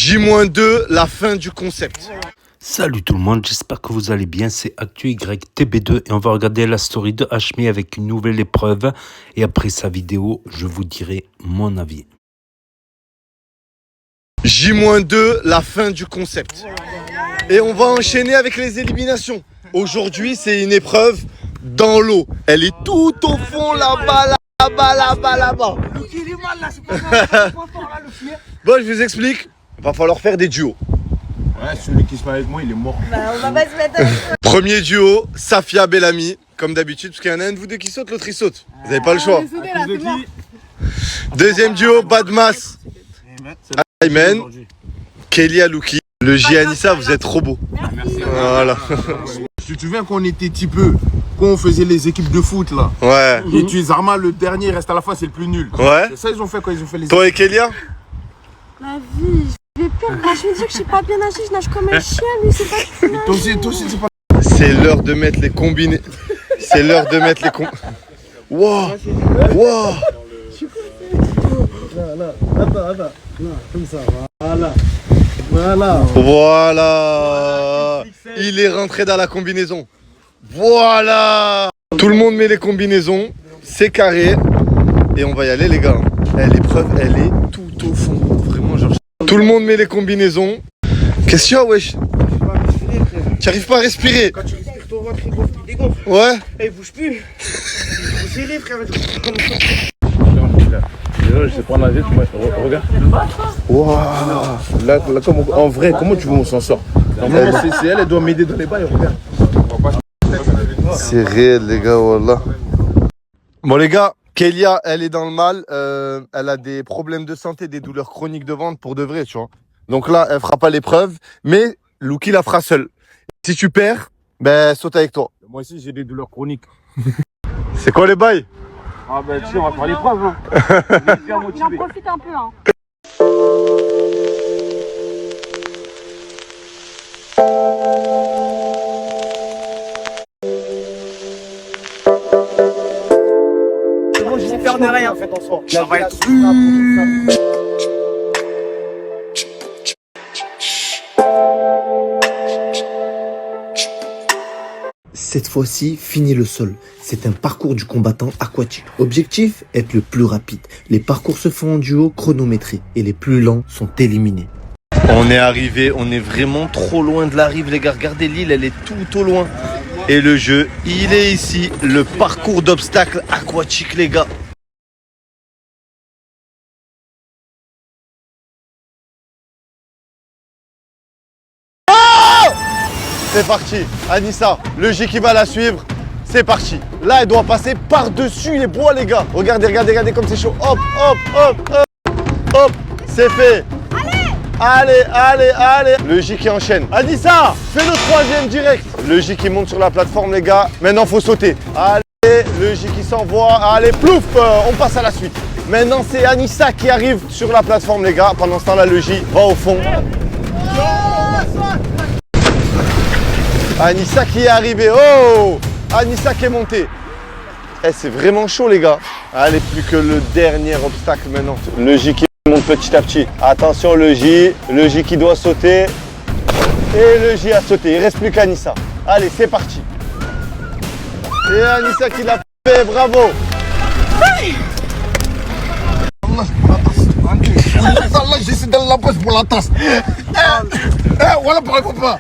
J-2, la fin du concept. Salut tout le monde, j'espère que vous allez bien, c'est ActuYTB2 et on va regarder la story de Hashmi avec une nouvelle épreuve et après sa vidéo, je vous dirai mon avis. J-2, la fin du concept. Et on va enchaîner avec les éliminations. Aujourd'hui, c'est une épreuve dans l'eau. Elle est tout au fond là-bas, là-bas. Bon, je vous explique. Il va falloir faire des duos. Ouais, celui qui se met avec moi, il est mort. Bah, on va pas se mettre avec toi. Premier duo, Safia Bellamy, comme d'habitude, parce qu'il y en a un de vous deux qui saute, l'autre il saute. Vous n'avez pas le choix. Deuxième duo, Badmas, Ayman, Kelly Alouki. Le J Anissa, vous êtes trop beau. Voilà. Tu te souviens qu'on était petit peu, quand on faisait les équipes de foot là. Ouais. Et tu es Zarma, le dernier reste à la fin, c'est le plus nul. Ouais. C'est ça ils ont fait quand ils ont fait les Toi et Kélia? Ma vie, je vais perdre. Ah, je veux dire que je sais pas bien nager, je nage comme un chien, lui, c'est pas que tu nages. Toi aussi, c'est pas. C'est l'heure de mettre les combinés. C'est l'heure de mettre les Wow. Wow. Attends. Non, comme ça, voilà. Voilà. Il est rentré dans la combinaison. Voilà. Tout le monde met les combinaisons. C'est carré. Et on va y aller les gars. L'épreuve, elle est tout au fond. Vraiment, genre. Tout le monde met les combinaisons. Qu'est-ce qu'il y a, wesh? Tu arrives pas à respirer. Quand tu respires, ton ventre il dégonfle. Ouais. Il bouge plus. Faut serrer, frère. Je sais pas nager, regarde. Wow. Là, comme en vrai, comment tu veux on s'en sort? Normalement, c'est elle doit m'aider dans les bails, regarde. C'est réel, les gars, voilà. Bon, les gars, Kélia, elle est dans le mal. Elle a des problèmes de santé, des douleurs chroniques de ventre pour de vrai, tu vois. Donc là, elle fera pas l'épreuve, mais Louki la fera seule. Si tu perds, ben saute avec toi. Moi aussi, j'ai des douleurs chroniques. C'est quoi les bails? Ah ben tu sais, on va faire l'épreuve. Hein. Il en profite un peu, hein. J'ai peur de rien, en fait, en soi. Ça va être Cette fois-ci, fini le sol. C'est un parcours du combattant aquatique. Objectif, être le plus rapide. Les parcours se font en duo chronométré et les plus lents sont éliminés. On est arrivé, on est vraiment trop loin de la rive, les gars. Regardez l'île, elle est tout au loin. Et le jeu, il est ici. Le parcours d'obstacles aquatiques, les gars. C'est parti, Anissa, le J qui va la suivre, c'est parti. Là, elle doit passer par-dessus les bois, les gars. Regardez comme c'est chaud. Hop, c'est fait. Allez. Le J qui enchaîne. Anissa, fais le troisième direct. Le J qui monte sur la plateforme, les gars. Maintenant, faut sauter. Allez, le J qui s'envoie. Allez, plouf, on passe à la suite. Maintenant, c'est Anissa qui arrive sur la plateforme, les gars. Pendant ce temps-là, le J va au fond. Anissa qui est arrivée, oh! Anissa qui est montée. C'est vraiment chaud les gars. Allez, plus que le dernier obstacle maintenant. Le J qui monte petit à petit. Attention le J qui doit sauter. Et le J a sauté, il reste plus qu'Anissa. Allez, c'est parti. Et Anissa qui l'a fait, bravo! Allah, j'essaie d'aller la poche pour la tasse. Voilà, par exemple, pas.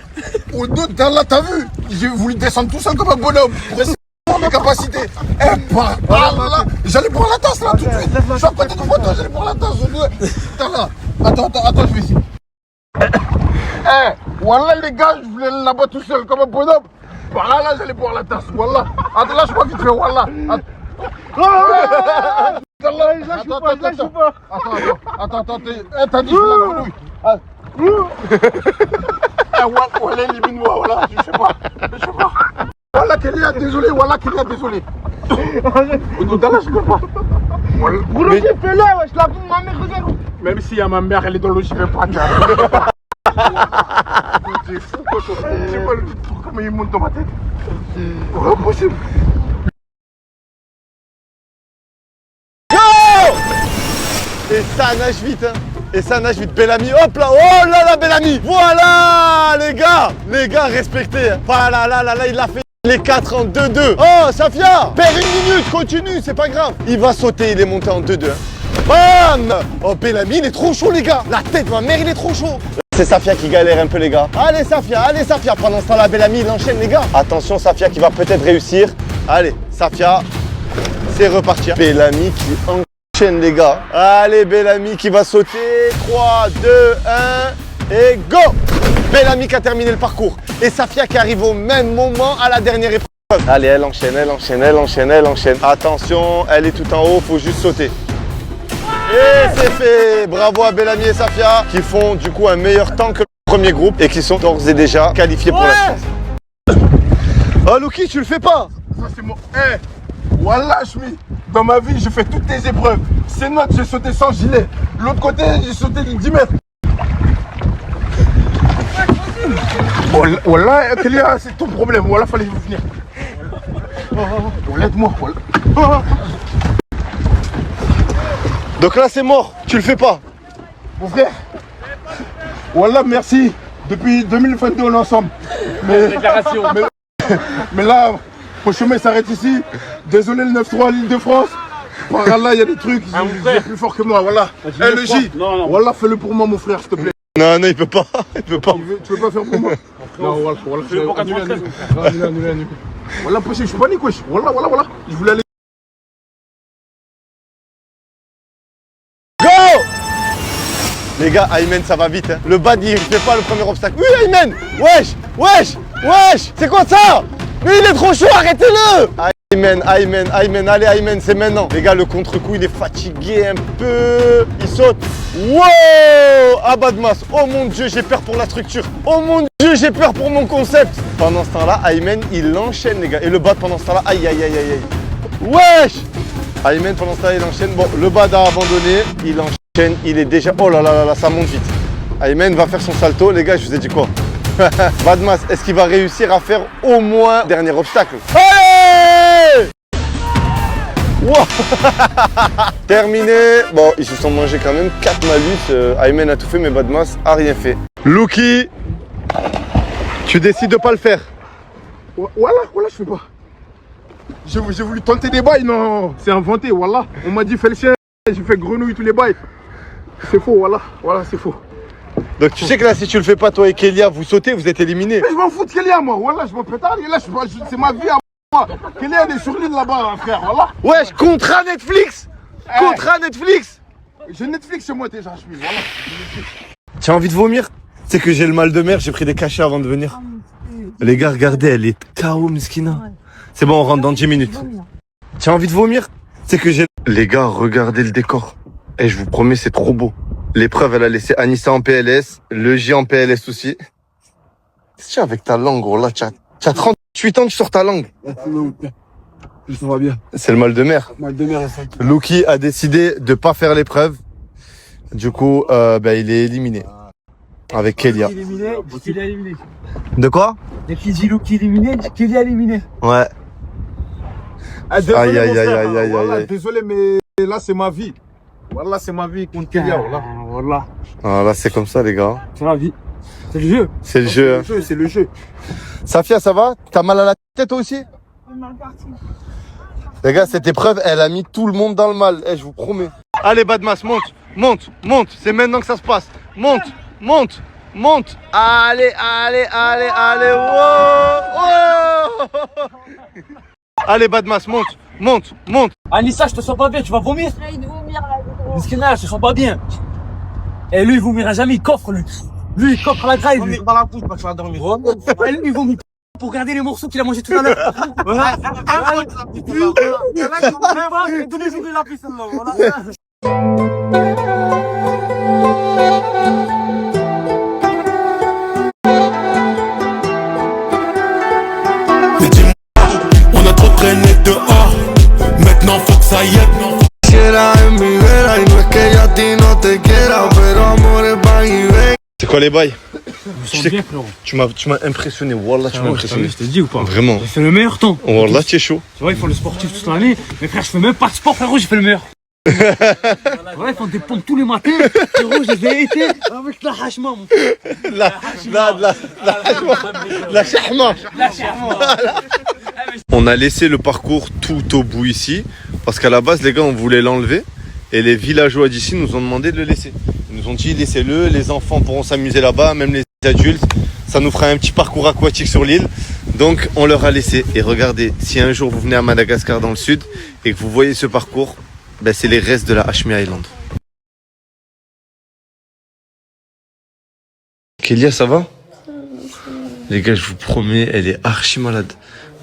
Au dos, là, t'as vu? J'ai voulu descendre tout seul comme un bonhomme pour essayer de voir mes capacités. Par là, j'allais boire la tasse là tout de suite. Je suis à côté de moi, j'allais boire la tasse. Là. Attends, je vais essayer. Voilà, les gars, je voulais aller là-bas tout seul comme un bonhomme. Par là, j'allais boire la tasse. Voilà. Attends, lâche-moi vite fait, voilà. Attends, t'as dit je veux la grenouille. Voilà, élimine-moi, voilà, je sais pas. Voilà, Kélia, désolé. Là, je peux pas. Gros, j'ai fait là, wesh, la vie de ma mère, regarde. Même si y a ma mère, elle est dans l'eau, je vais pas. C'est fou, quoi. Je sais pas comment il monte dans ma tête. C'est impossible. Et ça nage vite, hein. Et ça nage vite. Bellamy, hop là. Oh là là, Bellamy. Voilà, les gars, respectez. Ah là là là là, il a fait les 4 en 2-2. Oh, Safia, perds une minute, continue, c'est pas grave. Il va sauter, il est monté en 2-2. Bam. Oh, Bellamy, il est trop chaud, les gars. La tête de ma mère, il est trop chaud. C'est Safia qui galère un peu, les gars. Allez, Safia. Pendant ce temps-là, Bellamy, il enchaîne, les gars. Attention, Safia qui va peut-être réussir. Allez, Safia, c'est reparti. Bellamy qui enchaîne, les gars. Allez, Bellamy qui va sauter. 3, 2, 1 et go. Bellamy qui a terminé le parcours. Et Safia qui arrive au même moment à la dernière épreuve. Allez, elle enchaîne. Attention, elle est tout en haut, faut juste sauter. Et c'est fait. Bravo à Bellamy et Safia qui font du coup un meilleur temps que le premier groupe et qui sont d'ores et déjà qualifiés pour la suite. Oh Luki, tu le fais pas. Ça c'est mon... Wallah, Chmi, dans ma vie, j'ai fait toutes les épreuves. C'est notre, j'ai sauté sans gilet. L'autre côté, j'ai sauté de 10 mètres. Wallah, Kélia, c'est ton problème. Wallah, fallait vous venir. Wallah, aide-moi. Wallah. Donc là, c'est mort. Tu le fais pas. Mon frère, Wallah, merci. Depuis 2022, on est ensemble. Mais là, mon chemin s'arrête ici. Désolé le 9-3 l'Île-de-France. Par Allah, il y a des trucs, il est plus fort que moi. Voilà. Le J. Wallah, fais-le pour moi, mon frère, s'il te plaît. Non, il peut pas. Tu veux pas faire pour moi? Non, Wallah, je vais pas annule. Wallah, je suis panique, wesh. Wallah. Je voulais aller. Go! Les gars, Aymen, ça va vite. Hein. Le bad, il fait pas le premier obstacle. Oui, Aymen! Wesh! C'est quoi ça? Mais il est trop chaud, arrêtez-le! Aymen, allez Aymen, c'est maintenant. Les gars, le contre-coup, il est fatigué un peu. Il saute. Wow! Abadmas. Oh mon Dieu, j'ai peur pour la structure. Oh mon Dieu, j'ai peur pour mon concept. Pendant ce temps-là, Aymen, il enchaîne, les gars. Et le bad, pendant ce temps-là, aïe. Wesh! Aymen, pendant ce temps-là, il enchaîne. Bon, le bad a abandonné. Il enchaîne, il est déjà... Oh là là, ça monte vite. Aymen va faire son salto. Les gars, je vous ai dit quoi? Badmas, est-ce qu'il va réussir à faire au moins le dernier obstacle? Allez! Wow. Terminé. Bon, ils se sont mangés quand même 4 malus. Aymen a tout fait, mais Badmas a rien fait. Luki, tu décides de pas le faire. Wallah, je fais pas. J'ai voulu tenter des bails, non, c'est inventé, wallah. On m'a dit fais le chien, j'ai fait grenouille tous les bails. C'est faux, wallah, c'est faux. Donc tu sais que là, si tu le fais pas, toi et Kélia, vous sautez, vous êtes éliminés. Mais je m'en fous de Kélia, moi, wallah, je m'en pétard, et là, c'est ma vie à moi. Kélia, elle est sur l'île là-bas, frère, wallah. Wesh, contrat Netflix. Contrat Netflix. J'ai Netflix chez moi déjà, je suis, wallah. Tu as envie de vomir? C'est que j'ai le mal de mer, j'ai pris des cachets avant de venir. Les gars, regardez, elle est KO, Miskina. C'est bon, on rentre dans 10 minutes. Tu as envie de vomir? C'est que j'ai... Les gars, regardez le décor. Et je vous promets, c'est trop beau. L'épreuve, elle a laissé Anissa en PLS, le J en PLS aussi. Tiens, avec ta langue, gros, là, tu as 38 ans, tu sors ta langue. Ça va bien. C'est le mal de mer. Luki a décidé de pas faire l'épreuve. Du coup, il est éliminé. Avec Kélia. Éliminé. De quoi? Les filles Luki éliminé, Kélia éliminé. Ouais. Désolé, Aïe. Désolé, mais là, c'est ma vie. Wallah, c'est ma vie contre Kélia, wallah. Voilà. Ah, là, c'est comme ça, les gars. C'est la vie. C'est le jeu. C'est le jeu. C'est le jeu. Safia, ça va? T'as mal à la tête aussi? Les gars, cette épreuve, elle a mis tout le monde dans le mal. Je vous promets. Allez, Badmas, monte. C'est maintenant que ça se passe. Monte. Allez. Wow. Allez, Badmas, monte. Anissa, je te sens pas bien, tu vas vomir. J'ai de vomir là. Miskina, je te sens pas bien. Et lui, il vomira jamais, il coffre, lui. Lui, il coffre la graille. Vomir dans la bouche, tu vas dormir. Et lui, il vomit pour garder les morceaux qu'il a mangés tout à l'heure. Voilà. Donnez-lui la piste, voilà. On a trop traîné dehors, maintenant faut que ça y est. C'est quoi les bails? Je sens bien, frérot. Tu m'as impressionné, Wallah, tu m'as impressionné. Je t'ai dit ou pas? Vraiment. J'ai fait le meilleur temps. Wallah, tu es chaud. Tu vois, il faut le sportif toute l'année. Mais frère, je fais même pas de sport, frérot, j'ai fait le meilleur. Ouais, ils font des pompes tous les matins. Frérot, je les ai été avec la hachma, mon frère. La chahma. On a laissé le parcours tout au bout ici, parce qu'à la base, les gars, on voulait l'enlever. Et les villageois d'ici nous ont demandé de le laisser. Ils nous ont dit, laissez-le, les enfants pourront s'amuser là-bas, même les adultes. Ça nous fera un petit parcours aquatique sur l'île. Donc, on leur a laissé. Et regardez, si un jour vous venez à Madagascar dans le sud, et que vous voyez ce parcours, ben, c'est les restes de la Hashmi Island. Kélia, ça va? Les gars, je vous promets, elle est archi malade.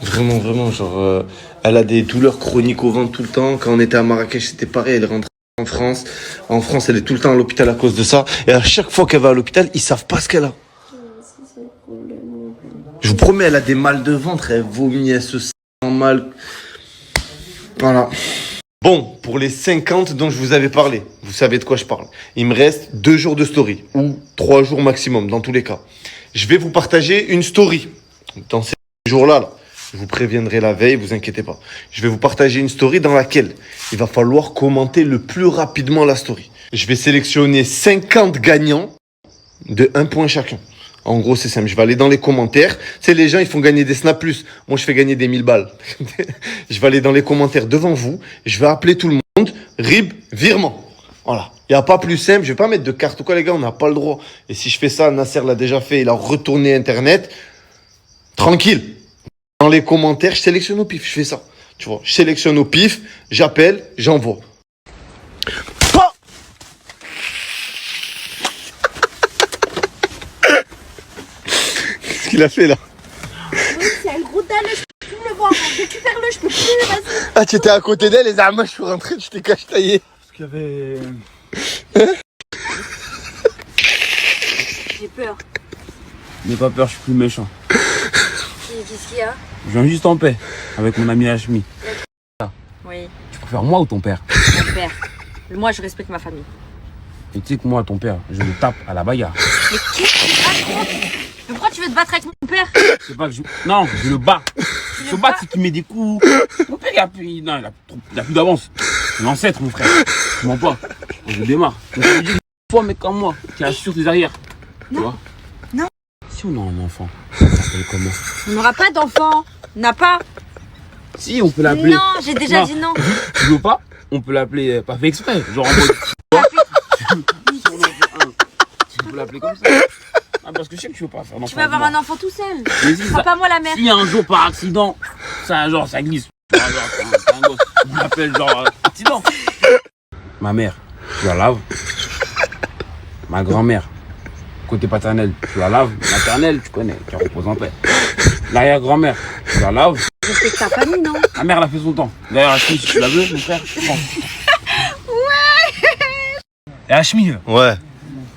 Vraiment, vraiment, genre, elle a des douleurs chroniques au ventre tout le temps. Quand on était à Marrakech, c'était pareil, elle est rentrée en France. En France, elle est tout le temps à l'hôpital à cause de ça. Et à chaque fois qu'elle va à l'hôpital, ils savent pas ce qu'elle a. Je vous promets, elle a des mal de ventre, elle vomit, elle se sent mal. Voilà. Bon, pour les 50 dont je vous avais parlé, vous savez de quoi je parle. Il me reste 2 jours de story, ou 3 jours maximum, dans tous les cas. Je vais vous partager une story. Dans ces jours-là, là, je vous préviendrai la veille, vous inquiétez pas. Je vais vous partager une story dans laquelle il va falloir commenter le plus rapidement la story. Je vais sélectionner 50 gagnants de 1 point chacun. En gros, c'est simple. Je vais aller dans les commentaires. C'est les gens, ils font gagner des Snap Plus. Moi, je fais gagner des 1000 balles. Je vais aller dans les commentaires devant vous. Je vais appeler tout le monde. Rib, virement. Voilà. Il n'y a pas plus simple. Je vais pas mettre de carte ou quoi, les gars. On n'a pas le droit. Et si je fais ça, Nasser l'a déjà fait. Il a retourné Internet. Tranquille. Dans les commentaires, je sélectionne au pif. Je fais ça. Tu vois, je sélectionne au pif. J'appelle, j'envoie. Qu'est-ce qu'il a fait là? Oui, c'est un gros dalle, je peux plus le voir. Récupère-le, je peux plus, vas-y. Ah, tu étais à côté d'elle et moi je suis rentré, je t'ai cache-taillé. Parce qu'il y avait... J'ai peur. N'aie pas peur, je suis plus méchant. Qu'est-ce qu'il y a? Je viens juste en paix avec mon ami Hashmi. Oui, Tu préfères moi ou ton père? mon père. Moi, je respecte ma famille. Et tu sais que moi, ton père, je le tape à la bagarre. Mais qu'est-ce que tu racontes? Mais pourquoi tu veux te battre avec mon père? C'est pas que je... Non, je le bats. Je le bats, c'est qu'il met des coups. Mon père, il a plus d'avance. C'est l'ancêtre, mon frère. Je mens pas. Je démarre. Donc, ça veut dire une fois, mec comme moi, qui assure tes arrières. Tu vois? Non. Si on a un enfant, ça s'appelle comment? On n'aura pas d'enfant. On n'a pas. Si, on peut l'appeler. Non, j'ai déjà dit non. Tu veux pas? On peut l'appeler pas fait exprès. Genre en mode. Si on en fait un, tu peux l'appeler comme ça. Ah, parce que je sais que tu veux pas faire un enfant. Tu vas avoir un enfant tout seul. Mais Ce sera pas moi la mère. Si un jour par accident, ça genre ça glisse. Genre, c'est un gosse. On l'appelle genre accident. Ma mère, tu la laves. Ma grand-mère, côté paternel, tu la laves. Maternelle, tu connais, tu reposes en paix. L'arrière-grand-mère, tu la laves. Respecte ta famille, non? Ma mère, elle a fait son temps. D'ailleurs, Hashmi, si tu la veux, mon frère, je prends. Ouais. Et Hashmi, Ouais,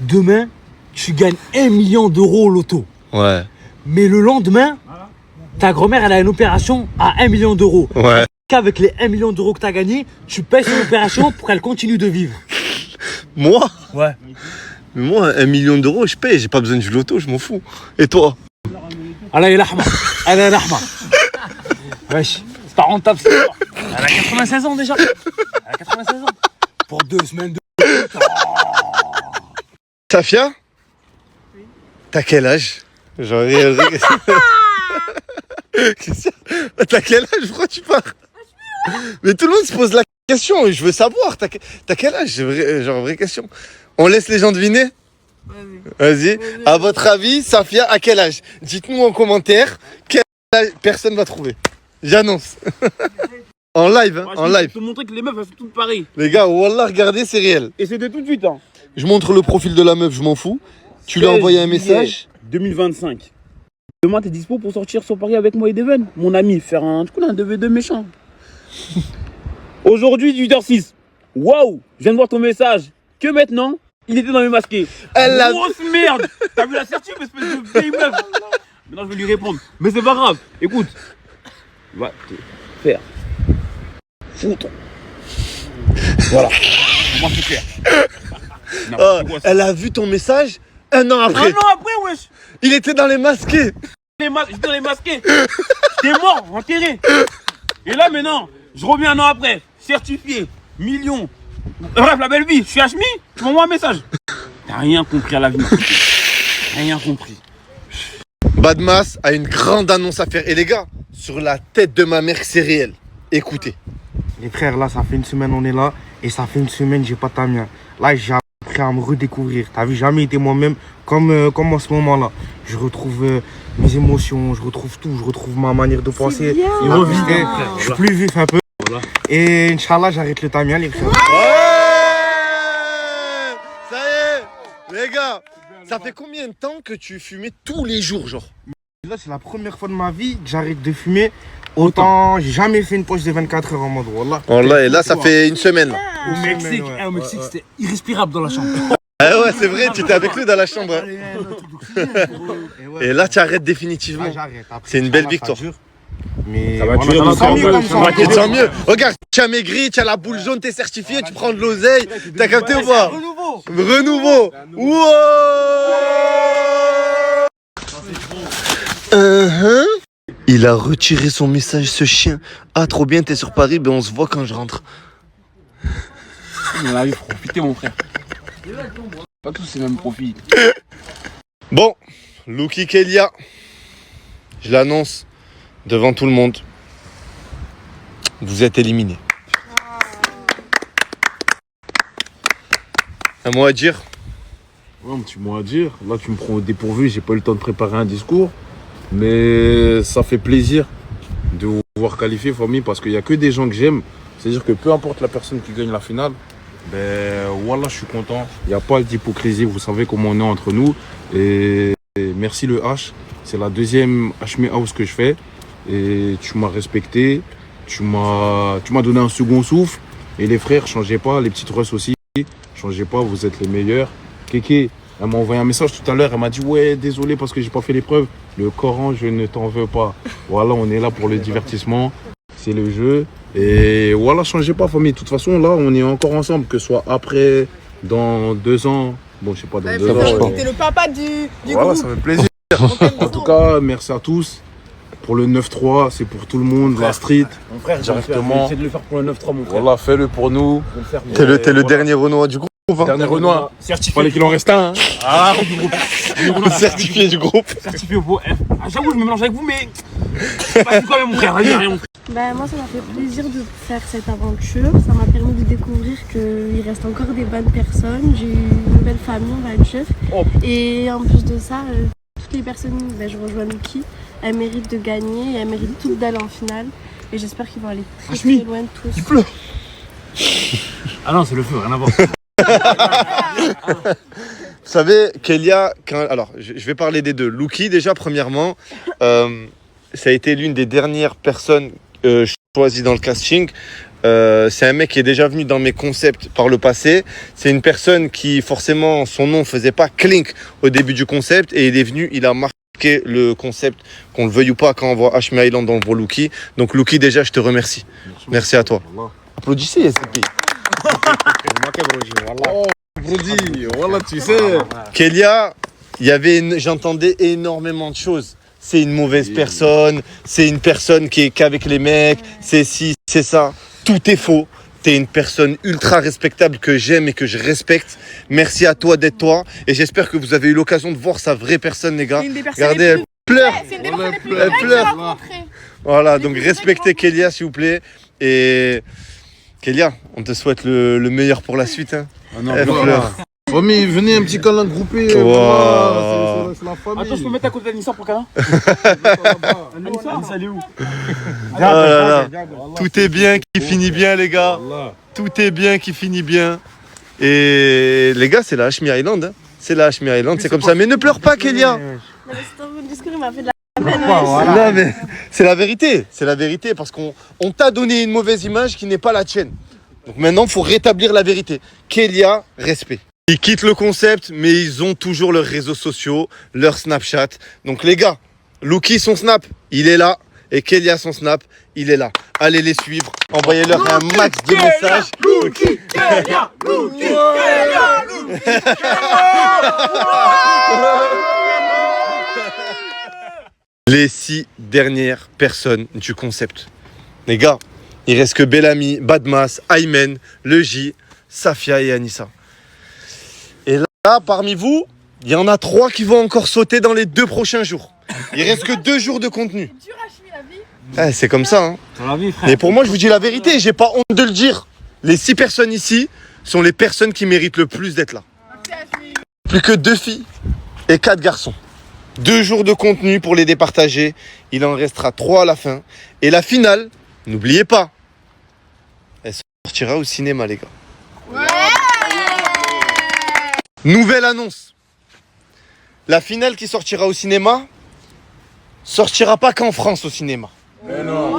demain, tu gagnes 1 million d'euros au loto. ouais, Mais le lendemain, ta grand-mère, elle a une opération à 1 million d'euros. ouais. Qu'avec les 1 million d'euros que tu as gagné, tu payes son opération pour qu'elle continue de vivre. Moi? Ouais. Mais moi, 1 million d'euros, je paye, j'ai pas besoin du loto, je m'en fous. Et toi? Allah il rahma. Allah il rahma. Wesh, c'est pas rentable, c'est pas. Elle a 96 ans déjà. Elle a 96 ans. Pour 2 semaines de... Safia? Oui. T'as quel âge? J'en ai question. T'as quel âge? Pourquoi tu pars? Mais tout le monde se pose la question et je veux savoir. T'as quel âge? Genre, vraie question. On laisse les gens deviner? Oui. Vas-y. À votre avis, Safia, à quel âge? Dites-nous en commentaire quel âge personne va trouver. J'annonce. En live, hein, en live. Je te montrer que les meufs, elles sont toutes pareilles. Les gars, wallah, regardez, c'est réel. Et c'était tout de suite, hein. Je montre le profil de la meuf, je m'en fous. Tu lui as envoyé un message. 2025. Demain, t'es dispo pour sortir sur Paris avec moi et Deven, mon ami, faire un 2v2 méchant. Aujourd'hui, 18h06. Waouh, je viens de voir ton message. Que maintenant, il était dans mes masqués. Elle l'a... Grosse merde. T'as vu la certitude, espèce de vieille meuf. Maintenant, je vais lui répondre. Mais c'est pas grave. Écoute, va te faire foutre. Voilà. Comment se faire? Non, Oh, c'est quoi, ça? elle a vu ton message 1 an après. Un an après, wesh. Il était dans les masqués. J'étais dans les masqués. J'étais mort, enterré. Et là, maintenant, je reviens 1 an après. Certifié. Millions. Bref, la belle vie, je suis Hachmi, tu m'envoies un message. T'as rien compris à la vie, ma copine. Rien compris. Badmas a une grande annonce à faire. Et les gars, sur la tête de ma mère, c'est réel. Écoutez. Les frères, là, ça fait une semaine, on est là. Et ça fait une semaine, j'ai pas Tamien. Là, j'ai appris à me redécouvrir. T'as vu, jamais été moi-même comme en ce moment-là. Je retrouve mes émotions, je retrouve tout, je retrouve ma manière de penser. bien. Il revient, je suis plus vif un peu. Voilà. Et Inch'Allah, j'arrête le Tamien, les frères. Ouais, ça y est, les gars. Ça fait combien de temps que tu fumais tous les jours, genre? Là, c'est la première fois de ma vie que j'arrête de fumer. Autant, j'ai jamais fait une poche de 24 heures en mode Wallah. Wallah, et là, ça fait une semaine. Là. Au Mexique, au Mexique, c'était irrespirable dans la chambre. Ah ouais, c'est vrai, tu étais avec lui dans la chambre. Et là, tu arrêtes définitivement. Là, j'arrête. Après, C'est une belle Inch'Allah, victoire. ça dure. Mais Ça va voilà, durer, ça donc va ça mieux va- comme ça ça. va Tu te sens mieux. Regarde, tu as maigri, tu as la boule jaune, t'es certifié, tu prends de l'oseille. T'as capté ou pas? Renouveau. Wow. Il a retiré son message, ce chien. Ah, trop bien, t'es sur Paris, ben on se voit quand je rentre. Dans la vie, faut profiter, mon frère. Pas tous ces mêmes profils. Bon, Luki Kelia, je l'annonce devant tout le monde. Vous êtes éliminé. Un mot à dire? Ouais, un petit mot à dire. Là, tu me prends au dépourvu, j'ai pas eu le temps de préparer un discours. Mais ça fait plaisir de vous voir qualifier, famille, parce qu'il n'y a que des gens que j'aime. C'est-à-dire que peu importe la personne qui gagne la finale, ben voilà, je suis content. Il n'y a pas d'hypocrisie, vous savez comment on est entre nous. Et merci le H, c'est la deuxième Hachmi House que je fais. Et tu m'as respecté, tu m'as donné un second souffle. Et les frères, changez pas, les petites Russes aussi, changez pas, vous êtes les meilleurs. Kéké, elle m'a envoyé un message tout à l'heure, elle m'a dit ouais, désolé parce que j'ai pas fait l'épreuve. Le Coran, je ne t'en veux pas. Voilà, on est là pour le divertissement, c'est le jeu. Et voilà, changez pas, famille. De toute façon, là, on est encore ensemble, que ce soit après, dans 2 ans. Bon, je sais pas, dans 2 ans. T'es le papa du Voilà, groupe. ça fait plaisir. En tout cas, merci à tous. Pour le 9-3, c'est pour tout le monde, la street. Mon frère, Directement. j'essaie de le faire pour le 9-3, mon frère. Voilà, fais-le pour nous. T'es le dernier Renoir du groupe. Hein. Dernier Renoir. Certifié. Fallait qu'il en reste un. Hein. Ah, du groupe. Certifié du groupe. Certifié au beau. J'avoue, je me mélange avec vous, mais. Pas du quand même, mon frère. Rien, rien, mon frère. Ben, moi, ça m'a fait plaisir de faire cette aventure. Ça m'a permis de découvrir qu'il reste encore des bonnes personnes. J'ai eu une belle famille, on va dire. Oh. Et en plus de ça, toutes les personnes, ben, je rejoins Luki, elles méritent de gagner et elles méritent toutes d'aller en finale. Et j'espère qu'ils vont aller très, très loin tous. Il pleut. Ah non, c'est le feu, rien à voir. Vous savez, Kelia, alors je vais parler des deux. Luki, déjà, premièrement, ça a été l'une des dernières personnes choisies dans le casting. C'est un mec qui est déjà venu dans mes concepts par le passé. C'est une personne qui, forcément, son nom faisait pas clink au début du concept. Et il est venu, il a marqué le concept, qu'on le veuille ou pas, quand on voit Hachmi Island dans le Luki. Donc, Luki, déjà, je te remercie. Merci à toi. Applaudissez, SCP. Brody, voilà, tu sais. Kelia, j'entendais énormément de choses. C'est une mauvaise personne, c'est une personne qui est qu'avec les mecs, c'est ci, c'est ça. Tout est faux. T'es une personne ultra respectable que j'aime et que je respecte. Merci à toi d'être toi. Et j'espère que vous avez eu l'occasion de voir sa vraie personne, les gars. C'est une des personnes Regardez, les elle pleure. C'est une des personnes les plus Elle belles que j'ai pleure. rencontrées. Voilà, donc respectez Kelia, s'il vous plaît. Et Kelia, on te souhaite le meilleur pour la suite. Hein. Ah non, Elle voilà. pleure. Famille, venez, un petit câlin groupé. Wow. Voilà, c'est la famille. Attends, je peux mettre à côté d'Anissa pour câlin? Anissa, elle est où? Oh là là. Tout est bien qui finit bien, les gars. Tout est bien qui finit bien. Et les gars, c'est la Hachmi Island. Hein. C'est la Hachmi Island, c'est comme ça. Mais ne pleure pas, Kelia. Non, mais c'est un bon discours, il m'a fait de la peine. Non, mais c'est la vérité. C'est la vérité parce qu'on t'a donné une mauvaise image qui n'est pas la tienne. Donc maintenant, il faut rétablir la vérité. Kelia, respect. Ils quittent le concept, mais ils ont toujours leurs réseaux sociaux, leur Snapchat. Donc les gars, Luki, son Snap, il est là. Et Kelia, son Snap, il est là. Allez les suivre. Envoyez-leur un max de messages. Luki, Kelia, Luki, Kelia, Luki, Les 6 dernières personnes du concept. Les gars, il reste que Bellamy, Badmas, Aymen, Le J. Safia et Anissa. Et là, parmi vous, il y en a 3 qui vont encore sauter dans les 2 prochains jours. Il reste que 2 jours de contenu. C'est comme ça. Hein. Dans la vie, frère. Mais pour moi, je vous dis la vérité, j'ai pas honte de le dire. Les 6 personnes ici sont les personnes qui méritent le plus d'être là. Plus que 2 filles et 4 garçons. 2 jours de contenu pour les départager. Il en restera 3 à la fin. Et la finale, n'oubliez pas, elle sortira au cinéma, les gars. Ouais. Nouvelle annonce. La finale qui sortira au cinéma sortira pas qu'en France au cinéma. Mais non.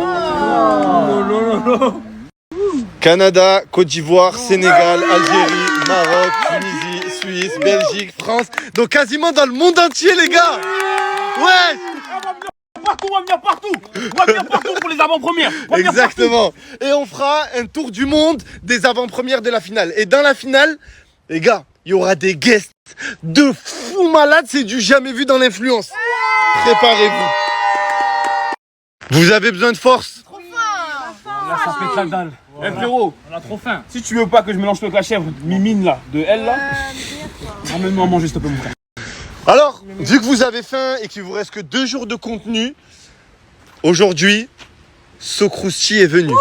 Canada, Côte d'Ivoire, Sénégal, Algérie, Maroc, Tunisie, Suisse, Belgique, France. Donc quasiment dans le monde entier, les gars. Ouais. On va venir partout. On va venir partout pour les avant-premières. Exactement. Et on fera un tour du monde des avant-premières de la finale. Et dans la finale, les gars, il y aura des guests de fous malades. C'est du jamais vu dans l'influence. Préparez-vous. Vous avez besoin de force. Là, ça pète la dalle. Eh frérot, on a trop faim. Si tu veux pas que je mélange avec la chèvre Mimine là, de elle là, ramène-moi à manger s'il te plaît mon frère. Alors, vu que vous avez faim et qu'il vous reste que 2 jours de contenu, aujourd'hui, Socrousti est venu.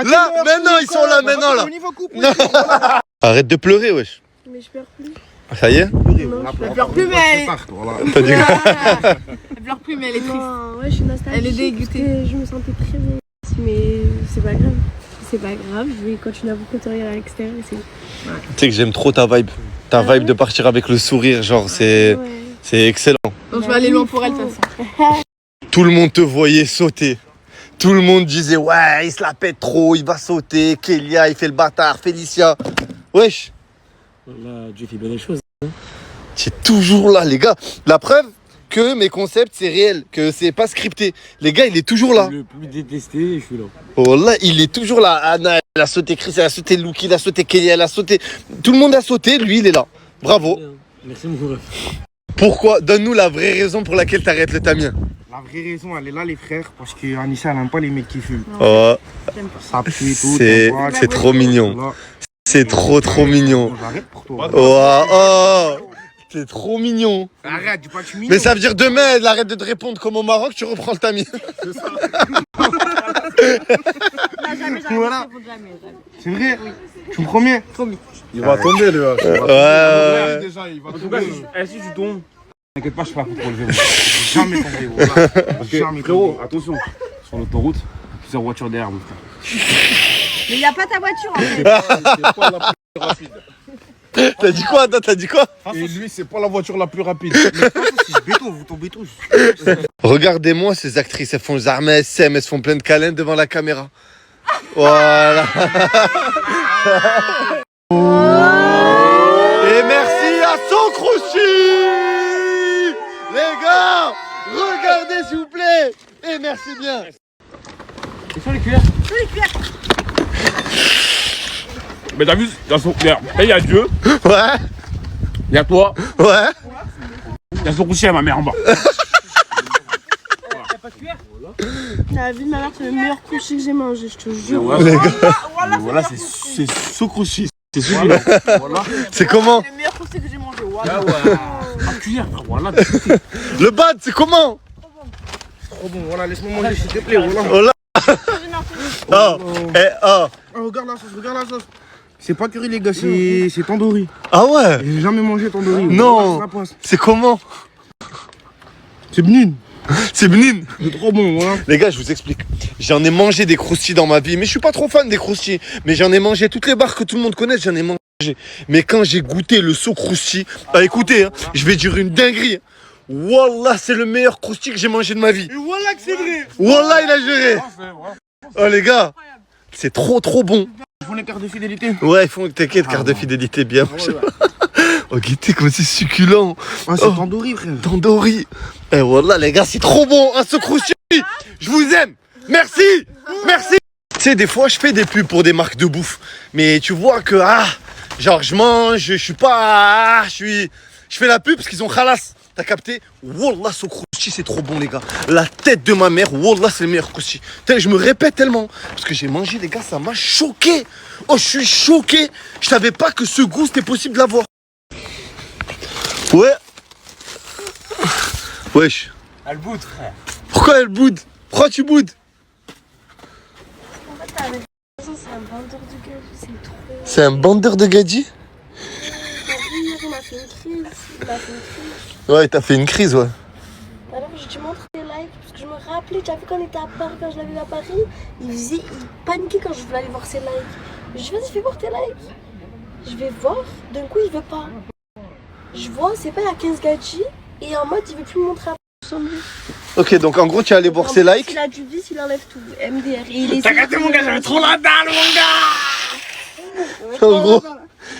Là, maintenant, ils sont là, maintenant là. Arrête de pleurer, wesh. Mais je pleure plus. Ça y est? Elle pleure plus, mais T'as dit quoi? elle pleure plus, mais elle est triste. Non, ouais, je suis nostalgique. Elle est dégoûtée. Je me sentais très bien, mais c'est pas grave. C'est pas grave, je vais continuer à vous côtoyer à l'extérieur. Tu sais que j'aime trop ta vibe. Ta vibe de partir avec le sourire, genre, c'est excellent. Donc je vais aller loin pour elle de toute façon. Tout le monde te voyait sauter. Tout le monde disait, ouais, il se la pète trop, il va sauter. Kélia, il fait le bâtard. Félicia. Wesh. Là, Dieu fait bien les choses. Tu es toujours là, les gars. La preuve que mes concepts, c'est réel, que c'est pas scripté. Les gars, il est toujours là. Le plus détesté, je suis là. Oh là, il est toujours là. Anna, elle a sauté, Chris, elle a sauté, Luki, il a sauté, Kélia, elle a sauté. Tout le monde a sauté, lui, il est là. Bravo. Merci mon frère. Pourquoi? Donne-nous la vraie raison pour laquelle t'arrêtes le tamien. La vraie raison, elle est là, les frères, parce que Anissa, elle aime pas les mecs qui fument. Oh, Ça pue et tout. c'est trop mignon. C'est trop mignon. J'arrête pour toi. Oh, c'est trop mignon. Arrête, dis pas que je suis mignon. Mais ça veut dire demain, elle arrête de te répondre comme au Maroc, tu reprends le tamis. Non, jamais, Voilà. C'est vrai? Tu me promets? Il va tomber, le H. Ouais. Déjà, il va En tout cas, tomber. si tu tombes, t'inquiète pas, je suis pas pour te relever. Jamais tombé, voilà. Parce que, Jamais frérot, tombé. attention, sur l'autoroute, plusieurs voitures derrière, mon frère. Mais il n'y a pas ta voiture en fait. C'est pas la plus rapide. T'as dit quoi, Adam? T'as dit quoi? Et lui, c'est pas la voiture la plus rapide. Si je béton, vous tombez tous. Regardez-moi ces actrices, elles font jamais elles s'aiment, elles se font plein de câlins devant la caméra. Voilà. Et merci à Socrousti. Les gars, regardez s'il vous plaît. Et merci bien. Et sur les cuillères? Sur les cuillères. Mais t'as vu, dans son cuillère, il y a Dieu, Ouais, il y a toi, ouais. il y a son coucher à ma mère en bas. La vie de ma mère, c'est le meilleur coucher que j'ai mangé, je te jure. Voilà, c'est Socrousti. C'est celui-là. Voilà. C'est comment? C'est le meilleur conseil que j'ai mangé. Ah ouais. La cuillère, voilà. Le bad, c'est comment? Trop bon, voilà, laisse-moi manger s'il te plaît, voilà. Oh là. Oh, eh, oh. Oh, regarde la sauce, regarde la sauce. C'est pas curry, les gars, c'est tandoori. Ah ouais? J'ai jamais mangé tandoori. Non. Ça passe. C'est comment? C'est bnin. C'est Benin. C'est trop bon, voilà. Les gars, je vous explique. J'en ai mangé des croustilles dans ma vie, mais je suis pas trop fan des croustilles. Mais j'en ai mangé toutes les barres que tout le monde connaît, j'en ai mangé. Mais quand j'ai goûté le Socrousti, écoutez, hein, je vais dire une dinguerie. Wallah, c'est le meilleur croustille que j'ai mangé de ma vie. Et voilà que c'est vrai. Wallah, il a géré. Oh les gars, c'est trop bon. Ils font les cartes de fidélité. Ouais, ils font, t'inquiète, carte de fidélité bien. Oh, guettez comme c'est succulent. Ah, c'est Oh. tandoori, frère. Tandoori. Eh voilà les gars, c'est trop bon. Un Socrousti. Je vous aime. Merci. Merci. Tu sais, des fois, je fais des pubs pour des marques de bouffe. Mais tu vois que, genre, je mange, je suis pas... je fais la pub parce qu'ils ont khalas. T'as capté? Wallah, ce crousti, c'est trop bon, les gars. La tête de ma mère, Wallah, c'est le meilleur crousti. Je me répète tellement. Parce que j'ai mangé, les gars, ça m'a choqué. Oh, je suis choqué. Je savais pas que ce goût, c'était possible d'avoir. Ouais. Wesh. Elle boude, frère. Pourquoi elle boude? Pourquoi tu boudes? En fait, avec c'est un bandeur de gueule, c'est trop. C'est un bandeur de gadji? Il m'a fait une crise. Ouais, il t'a fait une crise, ouais. Alors j'ai dû montrer des likes parce que je me rappelais, tu as vu quand on était à Paris, quand je l'avais vu à Paris, il paniquait quand je voulais aller voir ses likes. Je dis vas-y fais voir tes likes. Je vais voir, d'un coup il veut pas. Je vois, c'est pas il y a 15 gadgets et en mode il veut plus me montrer après son but. Ok, donc en gros tu es allé voir ses likes. Il a du vice, il enlève tout. MDR. T'as gâté mon gars, j'avais trop la dalle mon gars. En gros,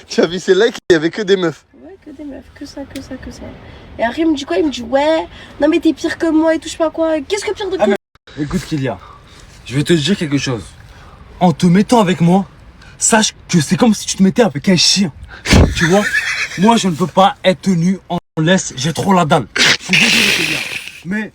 tu as vu ses likes, il y avait que des meufs. Ouais, que des meufs, que ça. Et après il me dit quoi? Il me dit ouais, non mais t'es pire que moi et tout, je sais pas quoi. Qu'est-ce que pire de quoi? Écoute Kylia, je vais te dire quelque chose. En te mettant avec moi, sache que c'est comme si tu te mettais avec un chien. Tu vois? Moi je ne peux pas être tenu en laisse, j'ai trop la dalle. Je suis désolé Kylia, mais...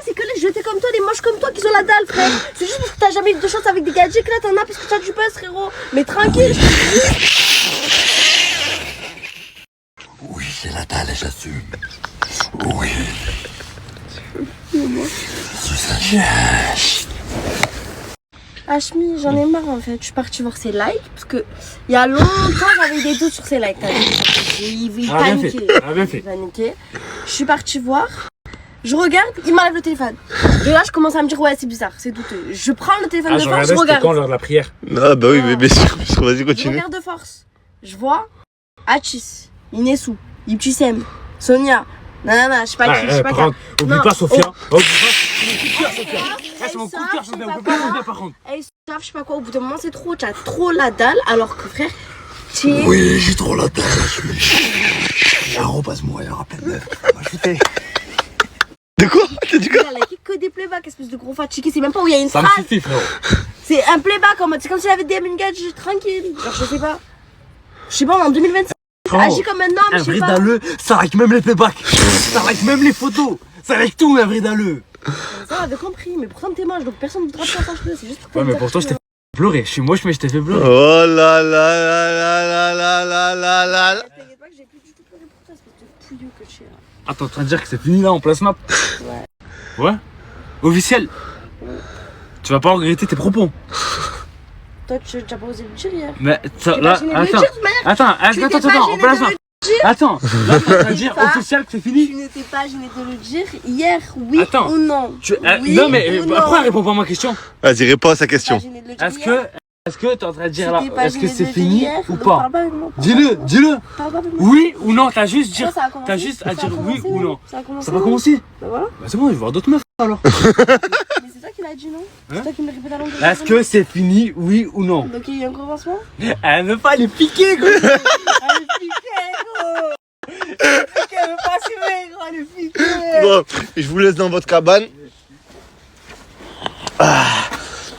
C'est que les jetés comme toi, les moches comme toi qui ont la dalle, frère. C'est juste parce que t'as jamais eu de chance avec des gadgets que là t'en as parce que t'as du buzz, frérot. Mais tranquille. Oui, j'ai la dalle, j'assume. Oui. Je suis un chien. Hachmi, j'en ai marre en fait. Je suis partie voir ses likes parce que il y a longtemps j'avais des doutes sur ses likes. Il paniquait. Il paniquait. Je suis partie voir. Je regarde, il m'enlève le téléphone. Et là, je commence à me dire, ouais, c'est bizarre, c'est douteux. Je prends le téléphone de force, je regarde. quand lors de la prière? Ah bah oui, mais bien sûr, vas-y, Je continue. regarde de force. Je vois Achis, Inesu, Ipchisem, Sonia, nanana, je sais pas qui, je sais pas qui. Oublie pas Sophia. Oh. C'est mon coup de cœur, Sophia. On peut pas l'oublier par contre. Elles savent, je sais pas quoi, au bout d'un moment, c'est trop, t'as trop la dalle, alors que frère, tu es... Oui, j'ai trop la dalle, je suis... Arrobase-moi, il y aura plein de meufs. De quoi? T'as dit quoi? Il a liké que des playbacks, espèce de gros fatigué, c'est même pas où il y a une Ça me phrase. suffit frérot. C'est un playback en mode, c'est comme si j'avais DM une gadget tranquille. Genre, je sais pas. Je sais pas, en 2025, agis comme un homme, Un je sais vrai pas. dalleux, ça like même les playbacks. Ça like même les photos. Ça like tout, un vrai dalleux. Ça, on avait compris, mais pourtant t'es moche, donc personne ne voudra te faire sache-le, c'est juste pour Ouais, mais pour toi, je t'ai fait pleurer. Je suis moche, mais je t'ai fait pleurer. Oh là là là là là là là là là. T'inquiète pas que j'ai plus du tout pleuré pour toi, espèce de pouilleux que tu es là. Ah, t'es en train de dire que c'est fini là en place snap? Ouais. Officiel. Tu vas pas regretter tes propos. Toi, tu n'as pas osé le dire hier. Mais ça, Tu là, t'es pas gêné de le dire, de toute manière. attends, Tu t'es pas on gêné peut la de faire. le dire. Attends, là, t'es en train de dire Pas. officiel que c'est fini? Tu n'étais pas gêné de le dire hier, oui Attends. ou non? Oui non, mais ou non. pourquoi réponds pas à ma question? Vas-y, réponds à sa T'es pas question. gêné de le dire Est-ce hier. que t'es en train de dire là, Tu t'es pas est-ce que gêné de c'est le dire fini hier, ou donc pas? parle pas avec moi. Dis-le. Parle pas avec moi. Oui ou non, t'as juste dire. Ça a commencé. T'as juste à Ça a dire oui commencé, ou non. Ça a commencé. Ça va commencer? Bah voilà. Bah c'est bon, je vais voir d'autres meufs alors. Mais c'est toi qui l'as dit, non? C'est toi qui me répète à longueur de Est-ce que c'est fini, oui ou non? Donc il y a eu un gros avancement? Elle veut pas les piquer, gros. Elle est piquée, gros. Elle veut pas assumer, gros. Elle est piquée. Bon, je vous laisse dans votre cabane. Ah.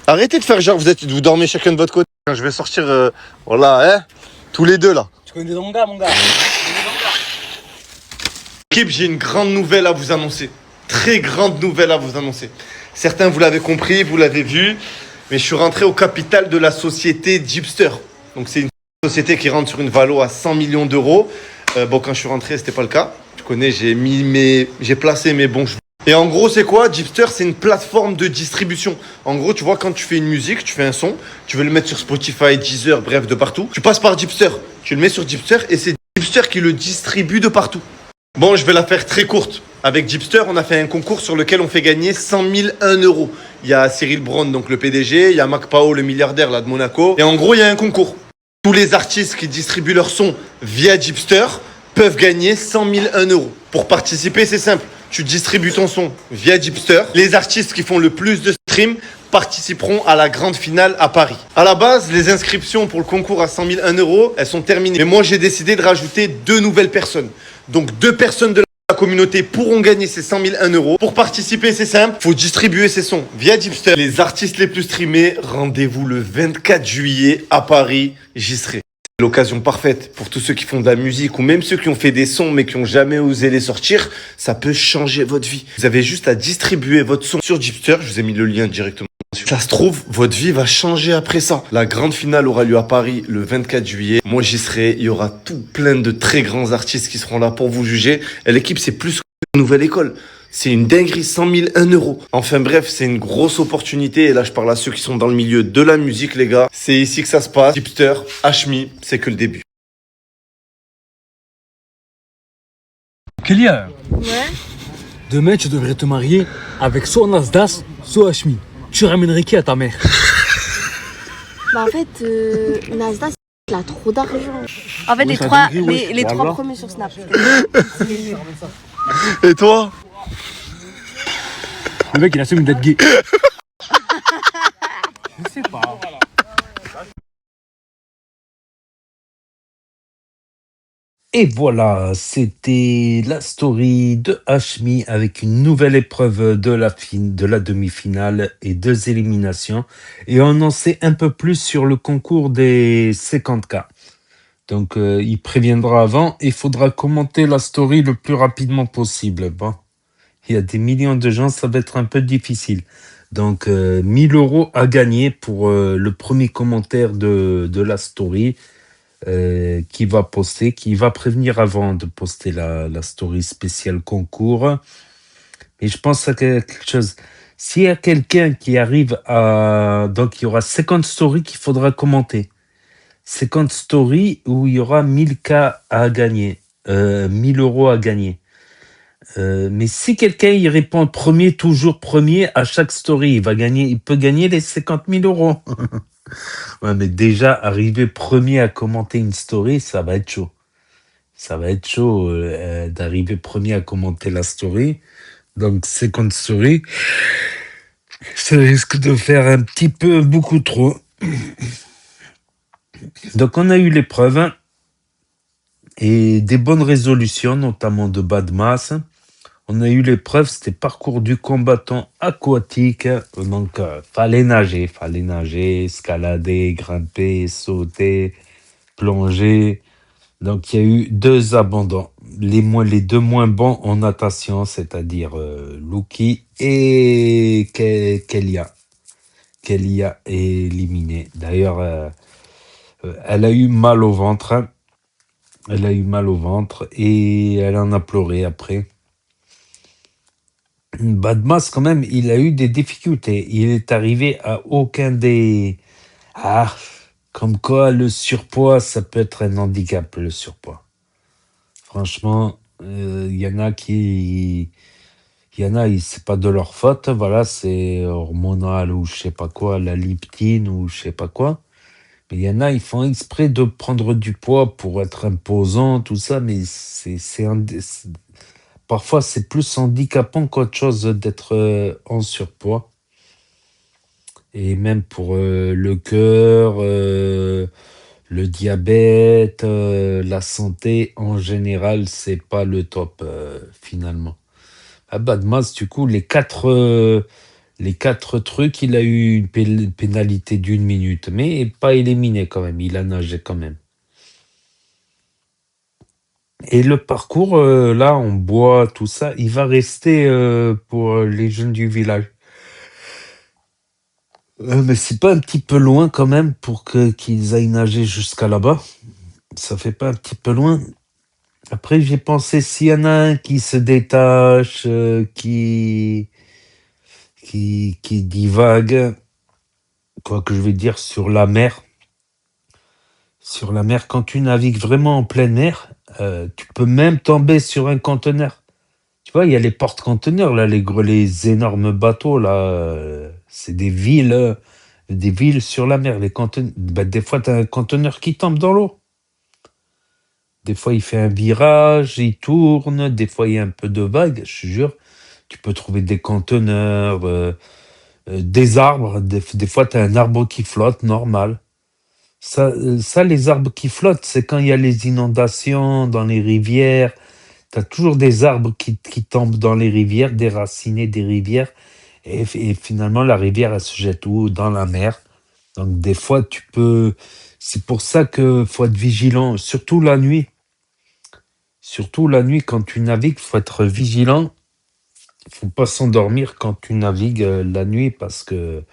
Arrêtez de faire genre, vous dormez chacun de votre côté. Je vais sortir, voilà, hein, tous les deux là. Tu connais mon gars, mon gars. Équipe, j'ai une grande nouvelle à vous annoncer. Très grande nouvelle à vous annoncer. Certains, vous l'avez compris, vous l'avez vu, mais je suis rentré au capital de la société Jeepster. Donc c'est une société qui rentre sur une valo à 100 millions d'euros. Bon, quand je suis rentré, c'était pas le cas. Tu connais, j'ai placé mes bons cheveux. Et en gros, c'est quoi? Jeepster, c'est une plateforme de distribution. En gros, tu vois, quand tu fais une musique, tu fais un son, tu veux le mettre sur Spotify, Deezer, bref, de partout. Tu passes par Jeepster. Tu le mets sur Jeepster et c'est Jeepster qui le distribue de partout. Bon, je vais la faire très courte. Avec Jeepster, on a fait un concours sur lequel on fait gagner 100 001 euros. Il y a Cyril Brown, donc le PDG, il y a Mac Pao, le milliardaire là de Monaco. Et en gros, il y a un concours. Tous les artistes qui distribuent leur son via Jeepster peuvent gagner 100 001 euros. Pour participer, c'est simple. Tu distribues ton son via Jeepster. Les artistes qui font le plus de streams participeront à la grande finale à Paris. À la base, les inscriptions pour le concours à 100 001 euros, elles sont terminées. Mais moi, j'ai décidé de rajouter 2 nouvelles personnes. Donc 2 personnes de La communauté pourront gagner ces 100 000 €. Pour participer, c'est simple, faut distribuer ses sons via Dipster. Les artistes les plus streamés, rendez-vous le 24 juillet à Paris, j'y serai. C'est l'occasion parfaite pour tous ceux qui font de la musique ou même ceux qui ont fait des sons mais qui n'ont jamais osé les sortir. Ça peut changer votre vie. Vous avez juste à distribuer votre son sur Dipster. Je vous ai mis le lien directement. Ça se trouve, votre vie va changer après ça. La grande finale aura lieu à Paris le 24 juillet. Moi, j'y serai. Il y aura tout plein de très grands artistes qui seront là pour vous juger. Et l'équipe, c'est plus qu'une nouvelle école. C'est une dinguerie, 100 000 €. Enfin bref, c'est une grosse opportunité. Et là, je parle à ceux qui sont dans le milieu de la musique, les gars. C'est ici que ça se passe. Dipster, Hashmi, c'est que le début. Kélia, Ouais. demain tu devrais te marier avec soit Nasdas, soit Hashmi. Tu ramènerais qui à ta mère? Bah en fait, Nasdaq, il a trop d'argent. En fait, Ouais, les ça trois, dinguerie, ouais. les Voilà. 3 premiers sur Snap. Et toi? Le mec il assume d'être gay. Je sais pas. Et voilà, c'était la story de Hashmi avec une nouvelle épreuve de la demi-finale et 2 éliminations. Et on en sait un peu plus sur le concours des 50K. Donc, il préviendra avant. Il faudra commenter la story le plus rapidement possible. Bon, il y a des millions de gens, ça va être un peu difficile. Donc, 1000 € à gagner pour le premier commentaire de la story. Qui va poster, qui va prévenir avant de poster la story spéciale concours. Et je pense à quelque chose. S'il y a quelqu'un qui arrive à... Donc, il y aura 50 stories qu'il faudra commenter. 50 stories où il y aura 1000K à gagner. 1000 € à gagner. Mais si quelqu'un y répond premier, toujours premier à chaque story, il peut gagner les 50 000 €. Ouais, mais déjà, arriver premier à commenter une story, ça va être chaud. Ça va être chaud d'arriver premier à commenter la story. Donc, 50 stories, ça risque de faire un petit peu beaucoup trop. Donc, on a eu l'épreuve hein, et des bonnes résolutions, notamment de Badmas. On a eu l'épreuve, c'était parcours du combattant aquatique. Donc, fallait nager, escalader, grimper, sauter, plonger. Donc, il y a eu 2 abandons. Les 2 moins bons en natation, c'est-à-dire Luki et Kelia. Kelia est éliminée. D'ailleurs, elle a eu mal au ventre. Elle a eu mal au ventre et elle en a pleuré après. Badmas, quand même, il a eu des difficultés. Il est arrivé à aucun des... Ah, comme quoi le surpoids, ça peut être un handicap, le surpoids. Franchement, il y en a qui... Il y en a, c'est pas de leur faute, voilà, c'est hormonal ou je sais pas quoi, la leptine ou je sais pas quoi. Mais il y en a, ils font exprès de prendre du poids pour être imposant, tout ça, mais parfois, c'est plus handicapant qu'autre chose d'être en surpoids. Et même pour le cœur, le diabète, la santé en général, c'est pas le top finalement. À Badmas, du coup, les quatre trucs, il a eu une pénalité d'1 minute, mais pas éliminé quand même. Il a nagé quand même. Et le parcours, là, en bois, tout ça, il va rester pour les jeunes du village. Mais c'est pas un petit peu loin quand même pour qu'ils aillent nager jusqu'à là-bas. Ça fait pas un petit peu loin. Après, j'ai pensé s'il y en a un qui se détache, qui divague, quoi que je vais dire, sur la mer. Sur la mer, quand tu navigues vraiment en pleine mer, tu peux même tomber sur un conteneur. Tu vois, il y a les porte-conteneurs, là, les énormes bateaux, là, c'est des villes sur la mer. Les conteneurs, des fois, tu as un conteneur qui tombe dans l'eau. Des fois, il fait un virage, il tourne. Des fois, il y a un peu de vague, je te jure. Tu peux trouver des conteneurs, des arbres. Des fois, tu as un arbre qui flotte, normal. Ça, les arbres qui flottent, c'est quand il y a les inondations dans les rivières. t'as toujours des arbres qui tombent dans les rivières, déracinés des rivières, et finalement, la rivière, elle se jette où? Dans la mer. Donc, des fois, tu peux. C'est pour ça que faut être vigilant, surtout la nuit. Surtout la nuit, quand tu navigues, faut être vigilant. Faut pas s'endormir quand tu navigues la nuit parce que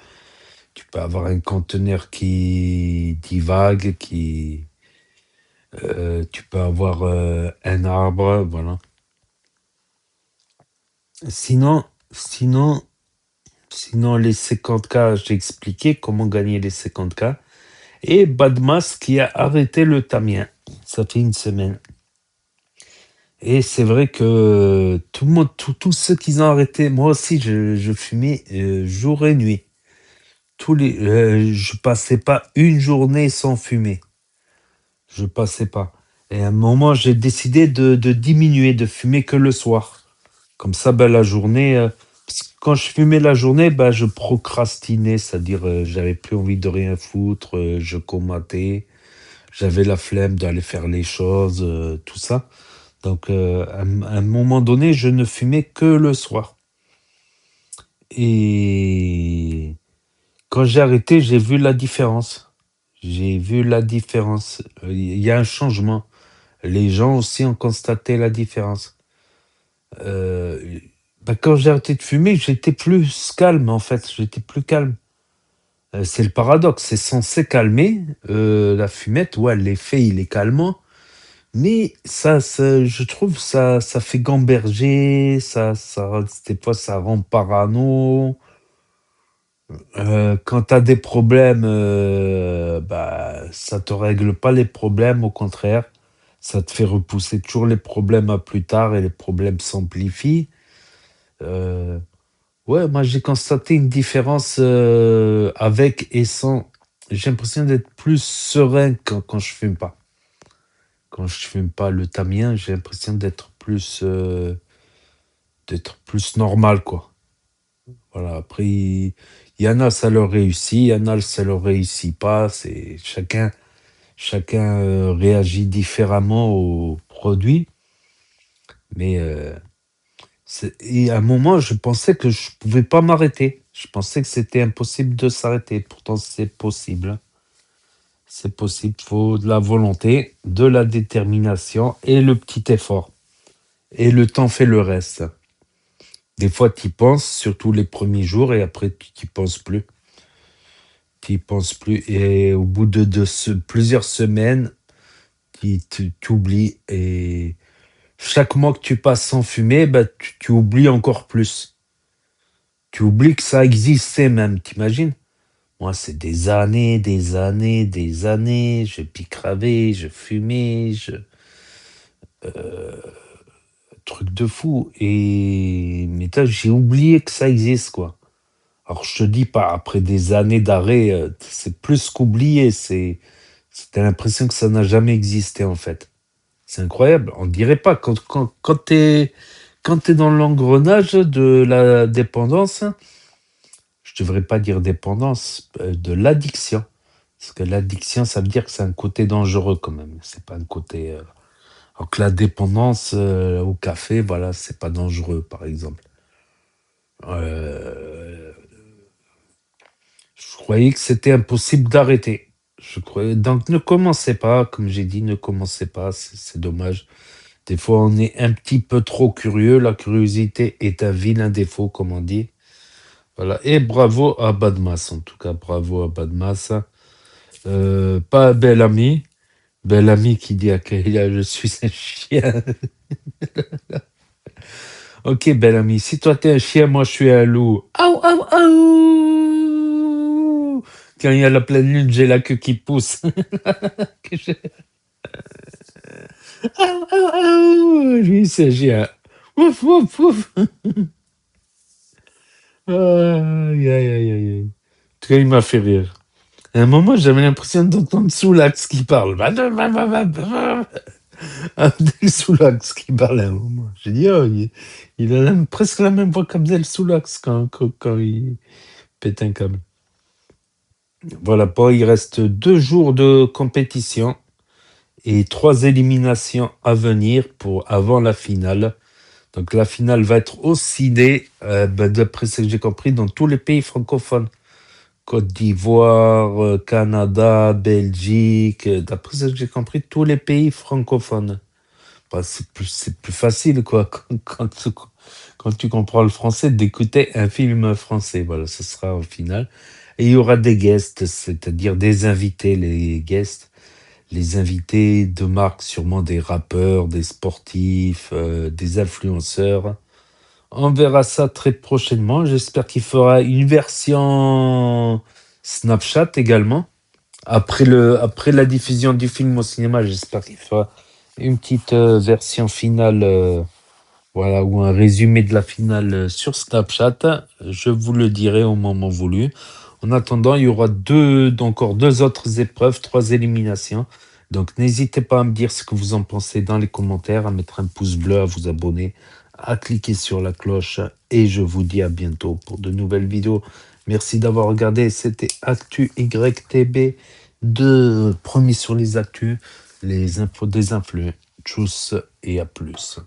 tu peux avoir un conteneur qui divague, tu peux avoir un arbre, voilà. Sinon, sinon, sinon les 50K, j'ai expliqué comment gagner les 50K. Et Badmas qui a arrêté le tamien. Ça fait une semaine. Et c'est vrai que tout le monde, tous ceux qui ont arrêté, moi aussi, je fumais jour et nuit. Je passais pas une journée sans fumer. Je passais pas. Et à un moment, j'ai décidé de diminuer, de fumer que le soir. Comme ça, ben, la journée, parce que quand je fumais la journée, ben, je procrastinais, c'est-à-dire j'avais plus envie de rien foutre, je comatais, j'avais la flemme d'aller faire les choses, tout ça. Donc, à un moment donné, je ne fumais que le soir. Et quand j'ai arrêté, j'ai vu la différence. J'ai vu la différence. Il y a un changement. Les gens aussi ont constaté la différence. Euh, Quand j'ai arrêté de fumer, j'étais plus calme en fait. J'étais plus calme. C'est le paradoxe. C'est censé calmer. La fumette, ouais, l'effet, il est calmant. Mais je trouve ça fait gamberger. Des fois, ça rend parano. Quand tu as des problèmes, bah, ça te règle pas les problèmes, au contraire, ça te fait repousser toujours les problèmes à plus tard et les problèmes s'amplifient. Euh, ouais, moi j'ai constaté une différence avec et sans. J'ai l'impression d'être plus serein quand je fume pas. Quand je fume pas le tamien, j'ai l'impression d'être plus normal, quoi. Voilà, après, il y en a, ça leur réussit, il y en a, ça leur réussit pas. C'est chacun réagit différemment au produit. Mais et à un moment, je pensais que je pouvais pas m'arrêter. Je pensais que c'était impossible de s'arrêter. Pourtant, c'est possible. C'est possible. Il faut de la volonté, de la détermination et le petit effort. Et le temps fait le reste. Des fois, tu y penses, surtout les premiers jours, et après, tu n'y penses plus. Tu n'y penses plus. Et au bout de plusieurs semaines, tu oublies. Et chaque mois que tu passes sans fumer, bah, tu oublies encore plus. Tu oublies que ça existait même, t'imagines? Moi, c'est des années, des années, des années. Je picravais, je fumais, truc de fou. Mais j'ai oublié que ça existe, quoi. Alors, je te dis pas, après des années d'arrêt, c'est plus qu'oublié. T'as l'impression que ça n'a jamais existé, en fait. C'est incroyable. On dirait pas. Quand t'es dans l'engrenage de la dépendance, je devrais pas dire dépendance, de l'addiction. Parce que l'addiction, ça veut dire que c'est un côté dangereux, quand même. C'est pas un côté. Alors que la dépendance au café, voilà, c'est pas dangereux, par exemple. Euh, Je croyais que c'était impossible d'arrêter. Donc ne commencez pas, comme j'ai dit, ne commencez pas, c'est dommage. Des fois, on est un petit peu trop curieux. La curiosité est un vilain défaut, comme on dit. Voilà. Et bravo à Badmas, en tout cas, bravo à Badmas. Pas bel ami. Bel ami qui dit à Kayla, je suis un chien. Ok, bel ami, si toi t'es un chien, moi je suis un loup. Aou, aou, aou. Quand il y a la pleine lune, j'ai la queue qui pousse. Aou, aou, aou. Lui, c'est un chien. Ouf, ouf, ouf. Aïe, aïe, aïe, aïe. En tout cas, il m'a fait rire. À un moment, j'avais l'impression d'entendre Soulax qui parle. Abdel Soulax qui parle à un moment. J'ai dit, oh, il a presque la même voix qu'Abdel Soulax quand il pète un câble. Voilà, bon, il reste 2 jours de compétition. et 3 éliminations à venir avant la finale. Donc la finale va être aussi d'après ce que j'ai compris, dans tous les pays francophones. Côte d'Ivoire, Canada, Belgique, d'après ce que j'ai compris, tous les pays francophones. Bah, c'est plus facile, quoi, quand tu comprends le français, d'écouter un film français. Voilà, ce sera au final. Et il y aura des guests, c'est-à-dire des invités, les invités de marque, sûrement des rappeurs, des sportifs, des influenceurs. On verra ça très prochainement. J'espère qu'il fera une version Snapchat également. Après la diffusion du film au cinéma, j'espère qu'il fera une petite version finale, voilà, ou un résumé de la finale sur Snapchat. Je vous le dirai au moment voulu. En attendant, il y aura encore 2 autres épreuves, 3 éliminations. Donc n'hésitez pas à me dire ce que vous en pensez dans les commentaires, à mettre un pouce bleu, à vous abonner, à cliquer sur la cloche. Et je vous dis à bientôt pour de nouvelles vidéos. Merci d'avoir regardé. C'était Actu YTB, premier sur les actus, les infos des influx. Tchuss et à plus.